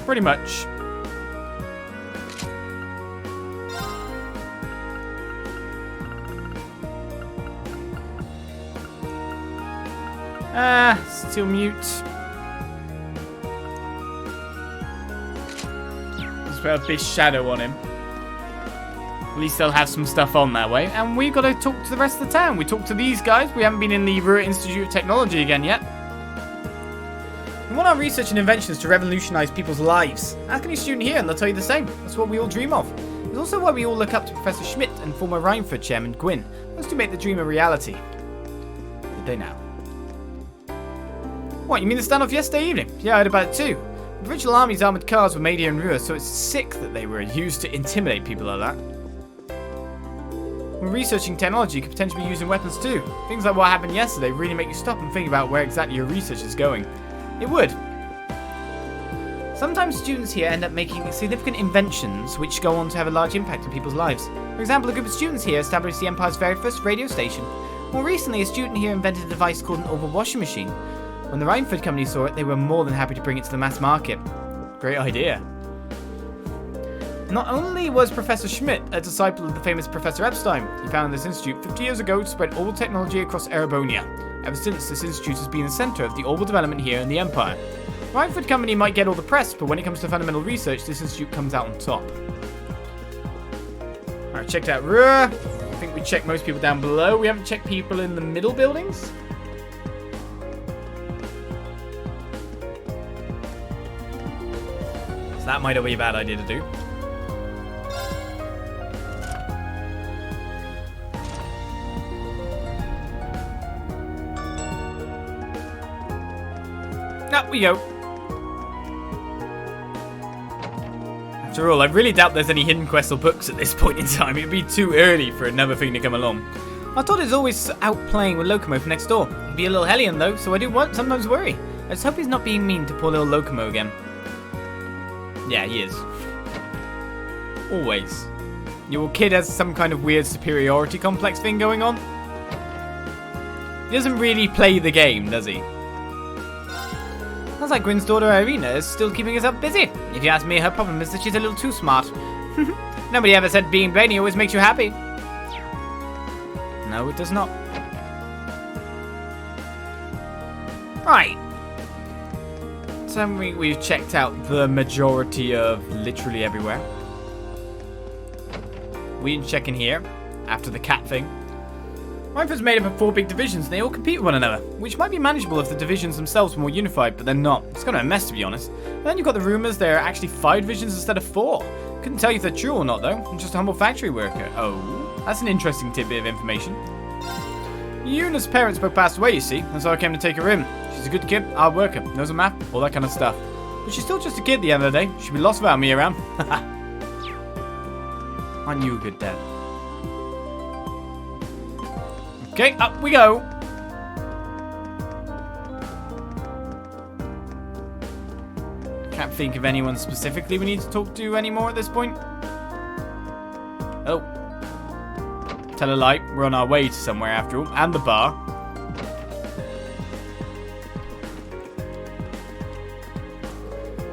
Pretty much. Still mute. Let's put a big shadow on him. At least they'll have some stuff on that way. And we've got to talk to the rest of the town. We talked to these guys. We haven't been in the Roer Institute of Technology again yet. We want our research and inventions to revolutionize people's lives. Ask any student here and they'll tell you the same. That's what we all dream of. It's also why we all look up to Professor Schmidt and former Reinford chairman Gwyn. Those two make the dream a reality. Did they now? What, you mean the standoff yesterday evening? Yeah, I heard about it too. The provincial army's armoured cars were made here in Roer, so it's sick that they were used to intimidate people like that. We're researching technology could potentially be used in weapons too. Things like what happened yesterday really make you stop and think about where exactly your research is going. It would. Sometimes students here end up making significant inventions which go on to have a large impact on people's lives. For example, a group of students here established the Empire's very first radio station. More recently, a student here invented a device called an oval washing machine. When the Reinford company saw it, they were more than happy to bring it to the mass market. Great idea. Not only was Professor Schmidt a disciple of the famous Professor Epstein, he founded this institute 50 years ago to spread oval technology across Erebonia. Ever since, this institute has been the centre of the oval development here in the Empire. The Reinford company might get all the press, but when it comes to fundamental research, this institute comes out on top. Alright, checked out Roer. I think we checked most people down below. We haven't checked people in the middle buildings. So that might not be a bad idea to do. Up we go. After all, I really doubt there's any hidden quests or books at this point in time. It'd be too early for another thing to come along. I thought he's always out playing with Locomo from next door. He'd be a little hellion though, so I do sometimes worry. I just hope he's not being mean to poor little Locomo again. Yeah, he is. Always. Your kid has some kind of weird superiority complex thing going on. He doesn't really play the game, does he? Sounds like Gwyn's daughter Irina is still keeping herself busy. If you ask me, her problem is that she's a little too smart. Nobody ever said being brainy always makes you happy. No, it does not. Right. So we've checked out the majority of literally everywhere. We didn't check in here after the cat thing. Reinford's made up of 4 big divisions and they all compete with one another, which might be manageable if the divisions themselves were more unified, but they're not. It's kind of a mess, to be honest. And then you've got the rumours there are actually 5 divisions instead of 4. Couldn't tell you if they're true or not, though. I'm just a humble factory worker. Oh, that's an interesting tidbit of information. Yuna's parents both passed away, you see, and so I came to take her in. She's a good kid, hard worker, knows a map, all that kind of stuff. But she's still just a kid at the end of the day. She'd be lost without me around. Aren't you a good dad? Okay, up we go. Can't think of anyone specifically we need to talk to anymore at this point. Oh. Tell a lie, we're on our way to somewhere after all, and the bar.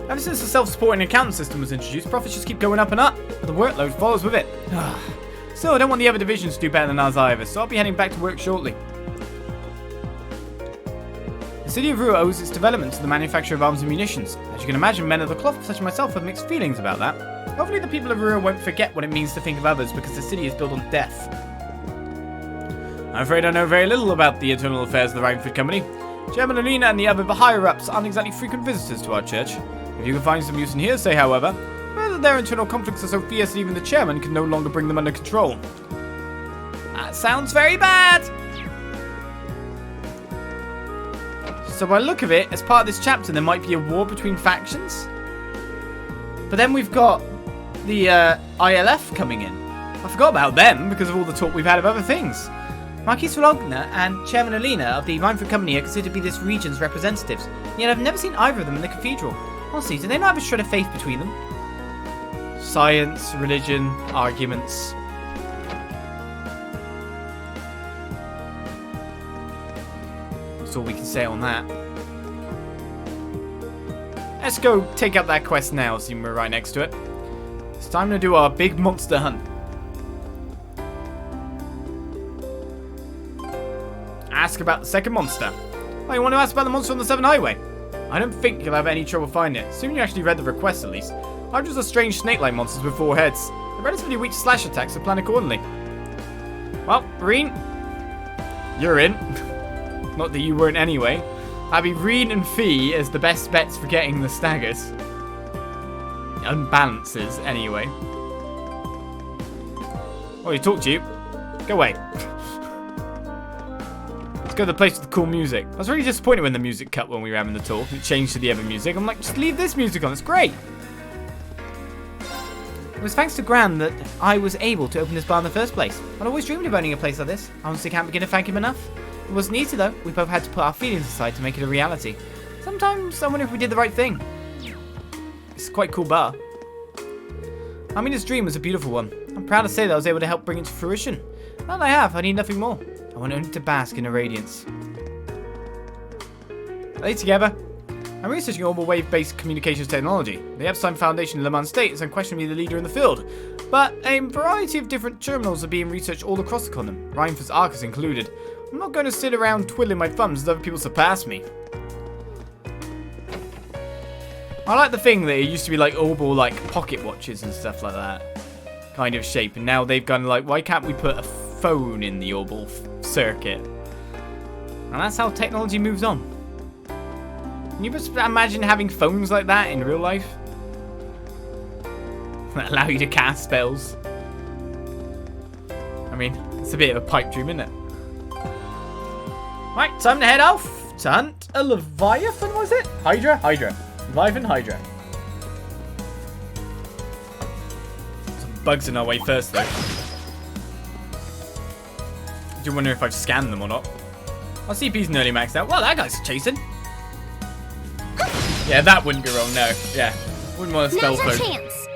Ever since the self-supporting accounting system was introduced, profits just keep going up and up, but the workload follows with it. Still, I don't want the other divisions to do better than us either, so I'll be heading back to work shortly. The city of Roer owes its development to the manufacture of arms and munitions. As you can imagine, men of the cloth such as myself have mixed feelings about that. Hopefully the people of Roer won't forget what it means to think of others because the city is built on death. I'm afraid I know very little about the internal affairs of the Reinford Company. Chairman Alina and the other higher-ups aren't exactly frequent visitors to our church. If you can find some use in hearsay, however, whether their internal conflicts are so fierce that even the chairman can no longer bring them under control. That sounds very bad! So by the look of it, as part of this chapter, there might be a war between factions. But then we've got the ILF coming in. I forgot about them because of all the talk we've had of other things. Marquis Vologna and Chairman Alina of the Reinford Company are considered to be this region's representatives, yet I've never seen either of them in the cathedral. Honestly, do they not have a shred of faith between them? Science, religion, arguments. That's all we can say on that. Let's go take up that quest now, seeing we're right next to it. It's time to do our big monster hunt. Ask about the second monster. Oh, you want to ask about the monster on the 7 highway? I don't think you'll have any trouble finding it. Assuming you actually read the request at least. Hydras are strange snake-like monsters with 4 heads. They're relatively weak to slash attacks, so plan accordingly. Well, Rean, you're in. Not that you weren't anyway. I'd be Rean and Fee as the best bets for getting the staggers. Unbalances, anyway. Oh, he talked to you. Go away. Let's go to the place with the cool music. I was really disappointed when the music cut when we were having the tour. It changed to the other music. I'm like, just leave this music on. It's great. It was thanks to Gran that I was able to open this bar in the first place. I'd always dreamed of owning a place like this. I honestly can't begin to thank him enough. It wasn't easy though. We both had to put our feelings aside to make it a reality. Sometimes I wonder if we did the right thing. It's a quite cool bar. Amina's dream was a beautiful one. I'm proud to say that I was able to help bring it to fruition. Now that I have, I need nothing more. I want only to bask in her radiance. Hey together. I'm researching orbital wave-based communications technology. The Epstein Foundation in Le Mans State is unquestionably the leader in the field, but a variety of different terminals are being researched all across the continent, Rheinford's Arc is included. I'm not going to sit around twiddling my thumbs as other people surpass me. I like the thing that it used to be like orbital like pocket watches and stuff like that kind of shape, and now they've gone like, why can't we put a phone in the orbital circuit? And that's how technology moves on. Can you just imagine having phones like that in real life? That allow you to cast spells. I mean, it's a bit of a pipe dream, isn't it? Right, time to head off to hunt a Leviathan, was it? Hydra? Hydra. Leviathan, Hydra. Some bugs in our way first, though. I do wonder if I've scanned them or not. Our CP's nearly maxed out. Well, that guy's chasing. Yeah, that wouldn't go wrong, no. Yeah. Wouldn't want to spell Now's our code. chance.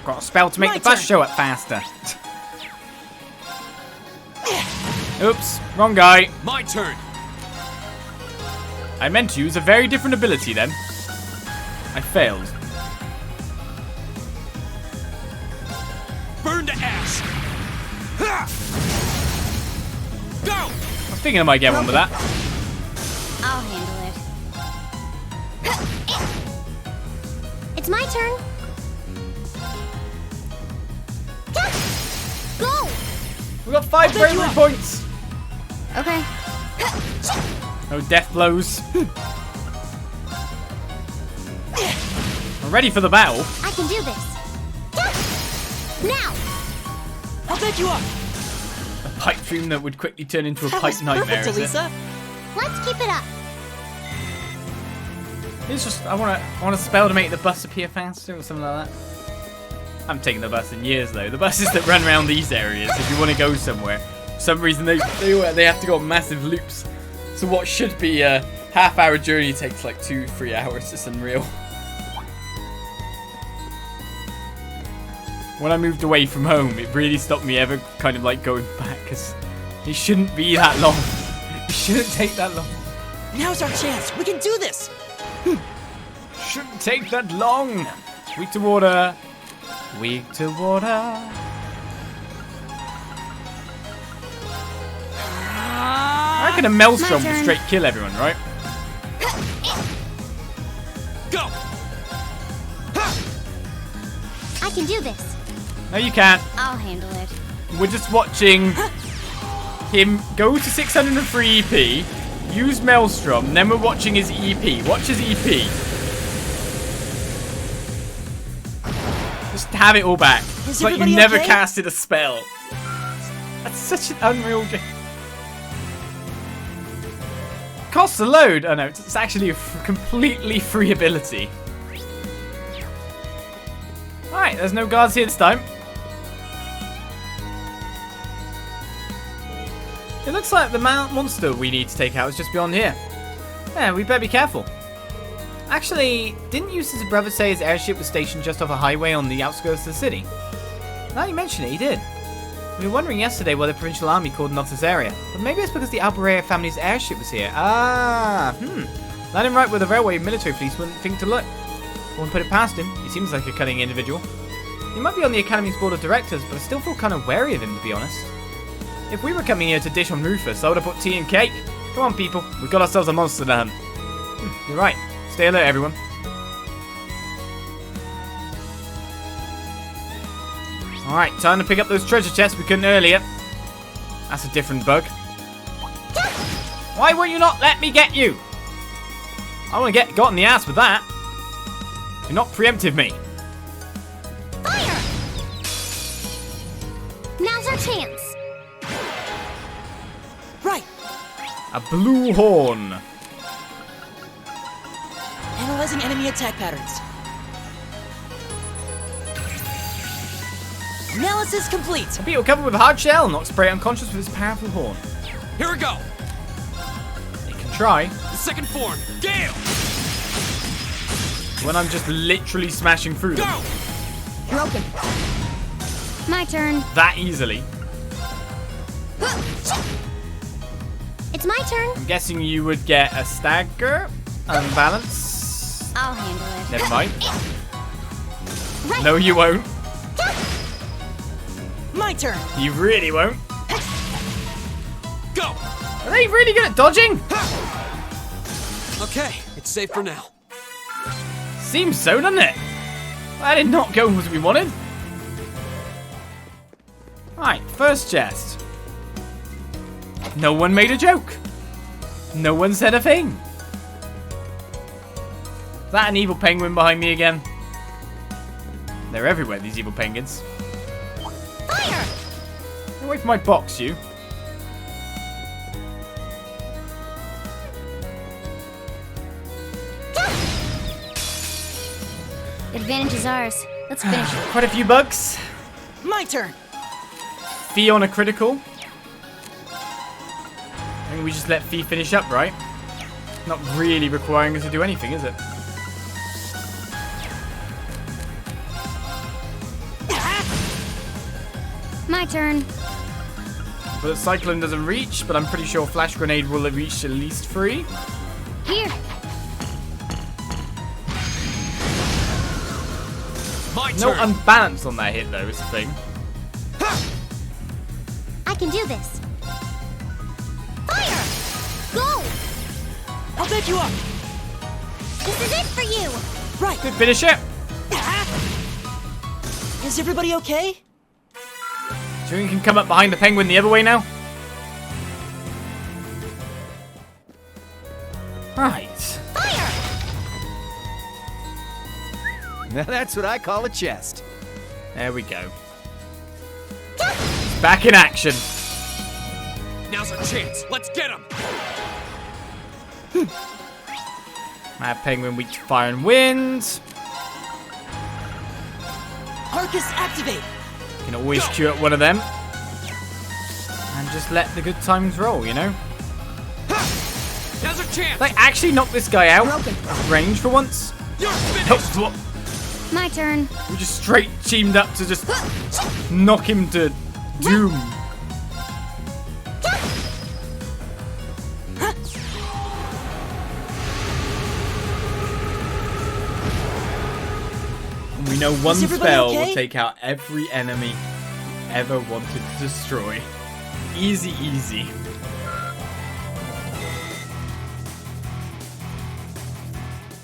Got a spell to make the bus show up faster. Oops, wrong guy. My turn. I meant to use a very different ability then. I failed. Burn to ash. Go. I was thinking I might get one with that. I'll handle it. It's my turn. Go! We got 5 bravery points. Okay. No death blows. I'm ready for the battle. I can do this. Now! I'll bet you up. A pipe dream that would quickly turn into a pipe nightmare. Perfect, Is it? Elisa. Let's keep it up. It's just I want a spell to make the bus appear faster or something like that. I haven't taken the bus in years though. The buses that run around these areas, if you want to go somewhere, for some reason they have to go on massive loops. So what should be a half-hour journey takes like 2-3 hours. It's unreal. When I moved away from home, it really stopped me ever kind of like going back, because it shouldn't be that long. It shouldn't take that long. Now's our chance. We can do this. Shouldn't take that long. Weak to water. Weak to water. I reckon a maelstrom would straight kill everyone, right? Go. I can do this. No, you can't. I'll handle it. We're just watching him go to 603 EP, use Maelstrom, and then we're watching his EP. Watch his EP. Just have it all back. It's like you never casted a spell. That's such an unreal game. Costs a load. Oh no, it's actually a completely free ability. Alright, there's no guards here this time. It looks like the monster we need to take out is just beyond here. Yeah, we better be careful. Actually, didn't Eustace's brother say his airship was stationed just off a highway on the outskirts of the city? Now you mention it, he did. We were wondering yesterday why the provincial army cordoned off this area, but maybe it's because the Erebonia family's airship was here. Landing right where the railway military police wouldn't think to look. Won't put it past him, he seems like a cunning individual. He might be on the Academy's board of directors, but I still feel kind of wary of him, to be honest. If we were coming here to dish on Rufus, I would have put tea and cake. Come on, people. We've got ourselves a monster to hunt. You're right. Stay alert, everyone. Alright, time to pick up those treasure chests we couldn't earlier. That's a different bug. Why won't you not let me get you? I want to get got in the ass with that. Do not preemptive me. Fire! Now's our chance. Right. A blue horn. Analyzing enemy attack patterns. Analysis complete. A beetle covered with a hard shell knocks prey unconscious with its powerful horn. Here we go. It can try. The second form. Gale. When I'm just literally smashing through them. Go. You're open. My turn. That easily. It's my turn. I'm guessing you would get a stagger. Unbalance. I'll handle it. Never mind. Right. No, you won't. My turn. You really won't. Go. Are they really good at dodging? Okay, it's safe for now. Seems so, doesn't it? That did not go as we wanted. Right, first chest. No one made a joke. No one said a thing. Is that an evil penguin behind me again? They're everywhere, these evil penguins. Fire! Get away from my box, you. The advantage is ours. Let's finish it. Quite a few bugs. My turn. Fee on a critical. I think we just let Fee finish up, right? Not really requiring us to do anything, is it? My turn. Well, the Cyclone doesn't reach, but I'm pretty sure Flash Grenade will have reached at least 3. Here. My No turn. unbalance on that hit, though, is the thing. I can do this. Fire! Go! I'll back you up. This is it for you! Right. Good finish it. Is everybody okay? So you can come up behind the penguin the other way now? Right. Fire! Now that's what I call a chest. There we go. It's back in action. Now's our chance. Let's get him. Mad penguin weak to fire and wind. Arcus activate. Can always queue up one of them. And just let the good times roll, you know? Now's our chance. They actually knocked this guy out. Broken. Range for once. You're Oh, finished. what? My turn. We just straight teamed up to just knock him to doom. And we know one Is everybody spell okay? will take out every enemy you ever wanted to destroy. Easy, easy.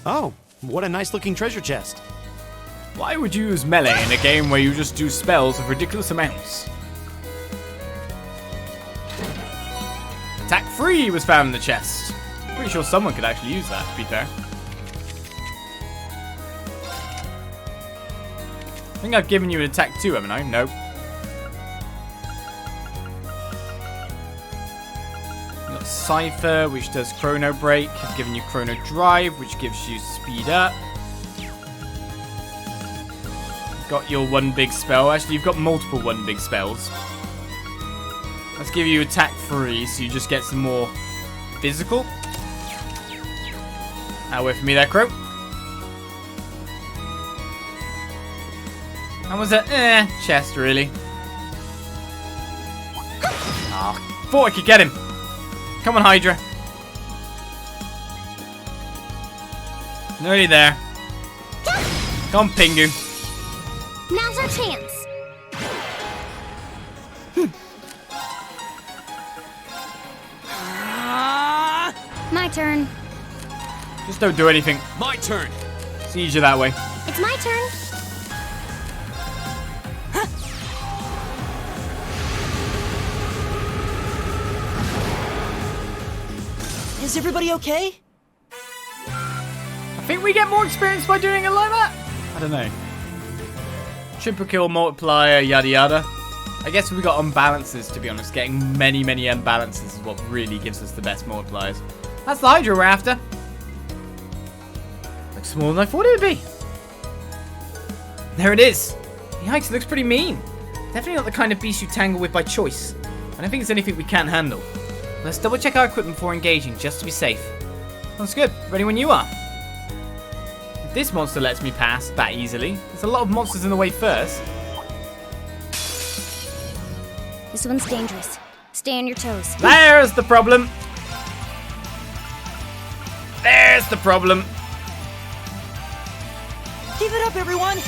Oh, what a nice looking treasure chest. Why would you use melee in a game where you just do spells of ridiculous amounts? Attack 3 was found in the chest. Pretty sure someone could actually use that, to be fair. I think I've given you an attack 2, haven't I? Nope. We've got Cypher, which does Chrono Break. I've given you Chrono Drive, which gives you speed up. Got your one big spell. Actually, you've got multiple one big spells. Let's give you attack 3, so you just get some more physical. Wait for me there, Crow. That was a chest, really. Oh, thought I could get him. Come on, Hydra. Nearly there. Come on, Pingu. Now's our chance. My turn. Just don't do anything. My turn. Siege you that way. It's my turn. Is everybody okay? I think we get more experience by doing it like that. I don't know. Triple kill multiplier, yada yada. I guess we got unbalances, to be honest. Getting many unbalances is what really gives us the best multipliers. That's the Hydra we're after. Looks smaller than I thought it would be. There it is. Yikes, it looks pretty mean. Definitely not the kind of beast you tangle with by choice. I don't think it's anything we can't handle. Let's double check our equipment before engaging, just to be safe. That's good. Ready when you are. If this monster lets me pass that easily, there's a lot of monsters in the way first. This one's dangerous. Stay on your toes. There's the problem. There's the problem. Keep it up, everyone!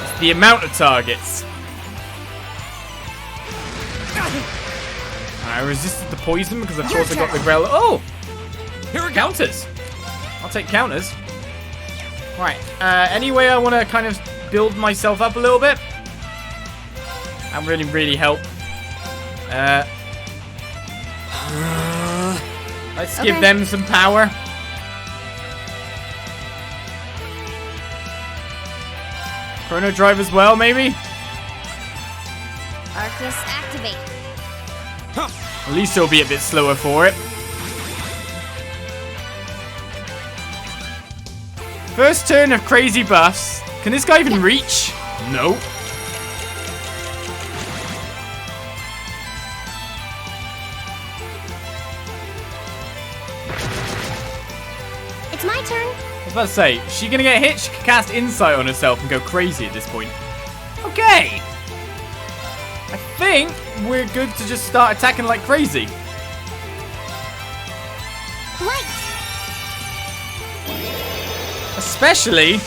It's the amount of targets. I resisted the poison because of course I got the grell. Oh! Here are counters. I'll take counters. Right. Anyway, I want to kind of build myself up a little bit. That really help. Let's give them some power. Chrono Drive as well, maybe? Arcus, activate. At least it'll be a bit slower for it. First turn of crazy buffs. Can this guy even reach? No. It's my turn. I was about to say, is she gonna get hit? She can cast Insight on herself and go crazy at this point. Okay. I think we're good to just start attacking like crazy. Light. Especially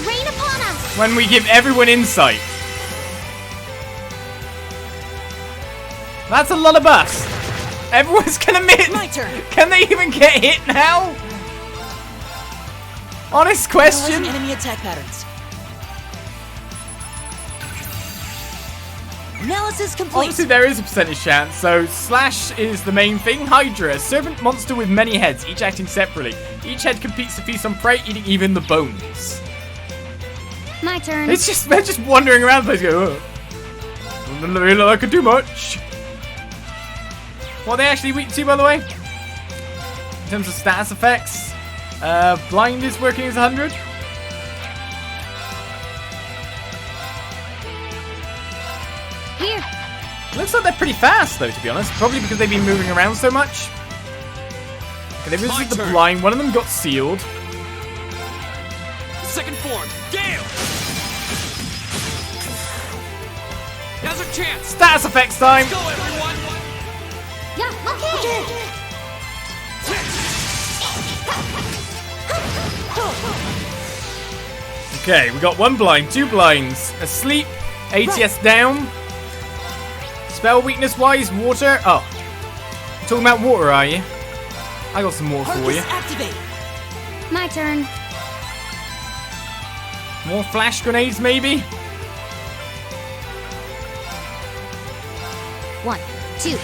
Rain upon us. when we give everyone insight. That's a lot of buffs. Everyone's gonna miss. My turn. Can they even get hit now? Honest question. Analyzing enemy attack patterns. Analysis complete. Obviously, there is a percentage chance, so Slash is the main thing. Hydra, a serpent monster with many heads, each acting separately. Each head competes to feast on prey, eating even the bones. My turn. It's just, they're just wandering around the place going, oh. Doesn't really look like I could do much. What are they actually weak to, by the way? In terms of status effects? Blind is working as 100. Here. Looks like they're pretty fast, though, to be honest. Probably because they've been moving around so much. Okay, they resisted the blind. One of them got sealed. Second form, Gale! Now's our chance! Status effects time! Go, everyone! Yeah, okay. Okay, we got one blind, two blinds. Asleep, ATS down. Spell weakness wise, water. Oh, you're talking about water, are you? I got some more for you. Arcus activate. My turn. More flash grenades, maybe? 1, 2.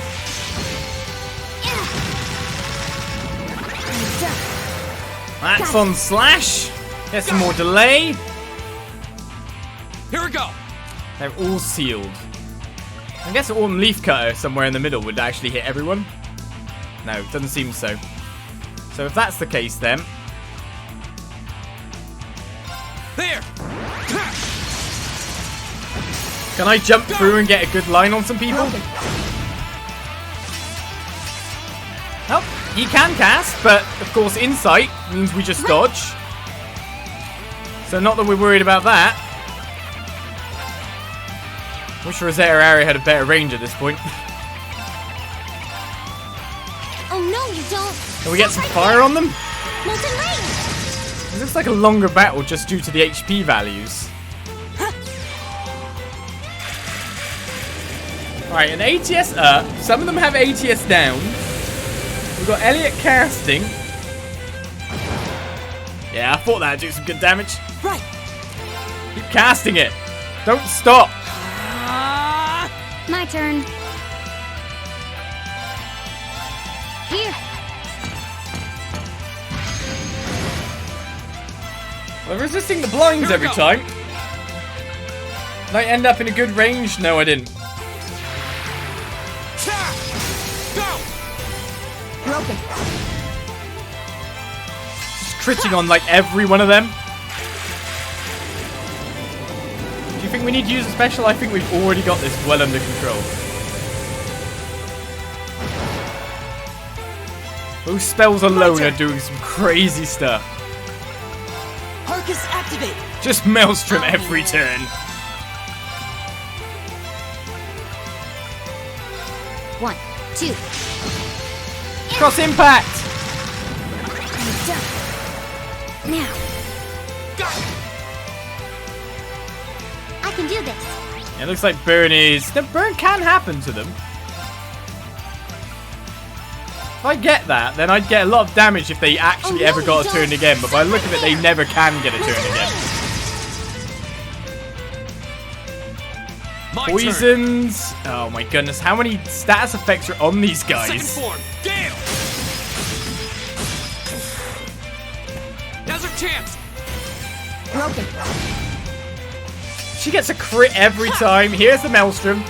That's on Slash. Get some more delay. Here we go! They're all sealed. I guess an Autumn Leaf Cutter somewhere in the middle would actually hit everyone. No, it doesn't seem so. So if that's the case then... There! Can I jump through and get a good line on some people? Oh, he can cast, but of course Insight means we just dodge. So not that we're worried about that. Wish Rosetta Area had a better range at this point. Oh no, you don't. Can we get some fire on them? Molten rain. It looks like a longer battle just due to the HP values. Alright, an ATS up. Some of them have ATS down. We've got Elliot casting. Yeah, I thought that'd do some good damage. Right. Keep casting it. Don't stop. My turn. Here. I'm resisting the blinds every time. Did I end up in a good range? No, I didn't. You're open. Just critting on like every one of them. Do you think we need to use a special? I think we've already got this well under control. Those spells alone are doing some crazy stuff. Arcus activate. Just Maelstrom every turn. 1, 2. Cross impact. I'm done. Now. I can do this. It looks like burn is... The burn can happen to them. If I get that, then I'd get a lot of damage if they actually ever got a turn again. But by the look of it, they never can get a turn again. Poisons. Oh my goodness. How many status effects are on these guys? Second form. Gale. Now's our chance. Broken. She gets a crit every time. Here's the Maelstrom.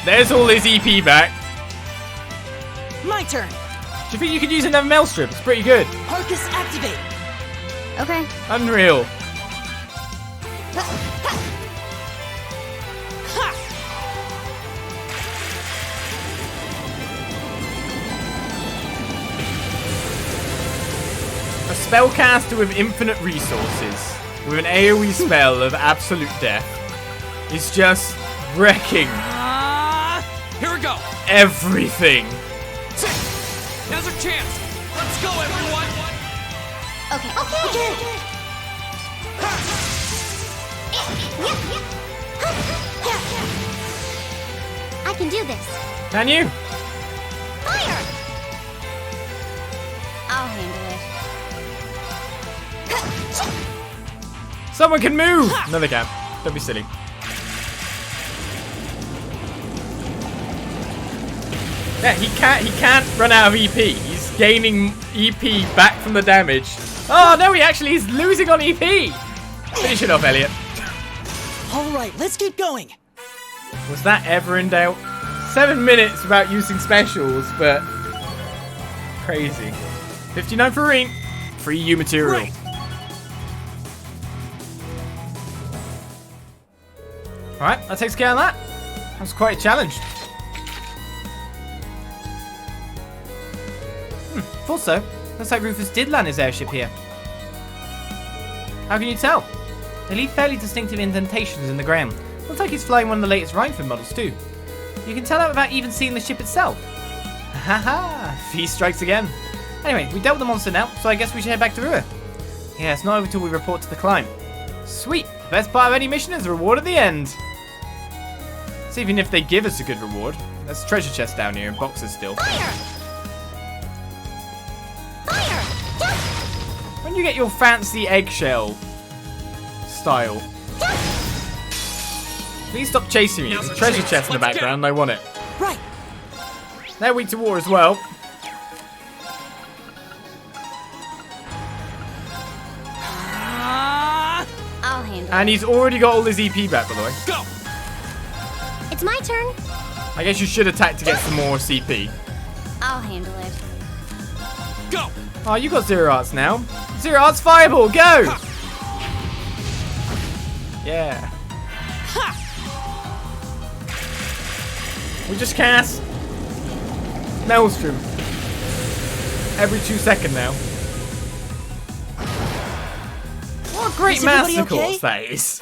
There's all his EP back. My turn. Do you think you could use another Maelstrom? It's pretty good. Arcus activate. Okay. Unreal. A spellcaster with infinite resources, with an AoE spell of absolute death, is just wrecking Here we go. everything. Now's our chance. Let's go, everyone. Okay. I can do this. Can you? Fire! I'll handle it. Someone can move! No, they can't. Don't be silly. Yeah, he can't run out of EP. He's gaining EP back from the damage. Oh no, he's losing on EP! Finish it off, Elliot. Alright, let's keep going. Was that ever in doubt? 7 minutes without using specials, but crazy. 59 for Rean. Free U material. Right. Alright, that takes care of that. That was quite a challenge. Thought so. Looks like Rufus did land his airship here. How can you tell? They leave fairly distinctive indentations in the ground. Looks like he's flying one of the latest Rhineford models too. You can tell that without even seeing the ship itself. Haha, feast strikes again. Anyway, we dealt with the monster now, so I guess we should head back to Roer. Yeah, it's not over till we report to the climb. Sweet, the best part of any mission is the reward at the end. So even if they give us a good reward, there's a treasure chest down here and boxes still. When you get your fancy eggshell style. Please stop chasing me. There's a treasure chest in the background and I want it. Right. They're weak to war as well. I'll handle And he's already got all his EP back, by the way. Go. It's my turn. I guess you should attack to get some more CP. it. I'll handle it. Go. Oh, you got Zero Arts now. Zero Arts Fireball, go! Yeah. We just cast Maelstrom every 2 seconds now. What a great Is everybody master course okay? that is.